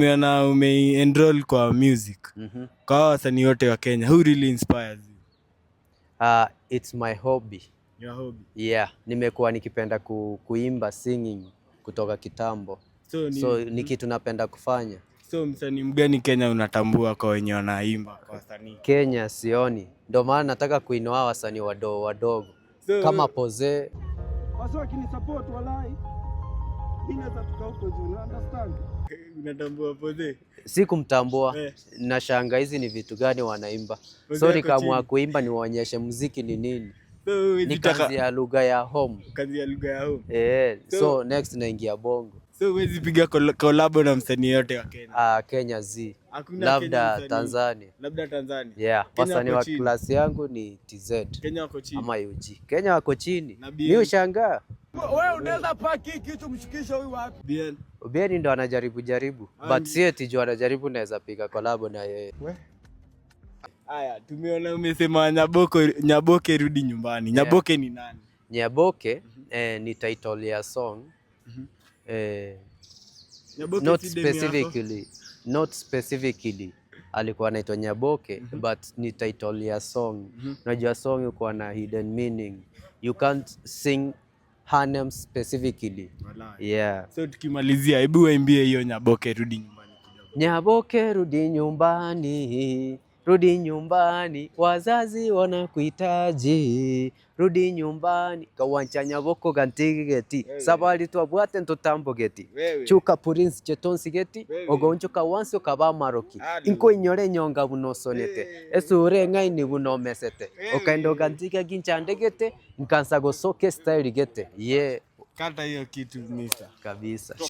Umeona ume-enroll kwa music. Kwa wasanii wote wa Kenya, who really inspires you? It's my hobby. Your hobby? Yeah, nimekuwa nikipenda kuimba singing kutoka kitambo. So ni kitu napenda kufanya. So msanii mgani Kenya unatambua kwa wenye wanaimba kwa wasanii? Kenya sioni. Ndio maana nataka kuinua wasanii wadogo. So, kama Poze. Wasio kinisupport walai. Mimi naweza tuka huko juu, understand? Unatambua Poze? Si kumtambua. Nashanga hizi ni vitu gani wanaimba. So nikaamua kuimba niwaonyeshe muziki ni nini. Ni kazi ya lugha ya home. Kazi ya lugha ya home. So next naingia bongo. So huwezi piga collab na msanii yote wa Kenya? Kenya labda Tanzania. Labda Tanzania. Yeah, wasanii wa klasi yangu ni TZ. Kenya wako chini. Ama UG. Kenya wako chini. Ni ushangaa. Wewe unaweza paki kitu mshikisha huyu wapi? Bien ndo anajaribu. But si eti juu anajaribu naweza piga collab na yeye. Haya, tumeona umesema Nyaboke rudi nyumbani. Nyaboke ni nani? Nyaboke ni title ya song. Not specifically alikuwa anaitwa Nyaboke, but ni title ya song. Unajua song yuko na hidden meaning. You can't sing her name specifically. Yeah. So tukimalizia, hebu waimbie hiyo Nyaboke rudi nyumbani kidogo. Nyaboke rudi nyumbani. Rudi nyumbani, wazazi wanakuhitaji. Rudi nyumbani, kawancha Nyaboko gantigi geti. Sabali twabwate ntotambo geti. Chuka prince chetonsi geti. Ogoncho kawansi okaba maroki. Inko inyore nyonga bunosonete. Esure ngai ni bunomesete. Okaendo gantiga ginchande gete. Nkansa gosoke style gete. Kata hiyo kitu mister. Kabisa.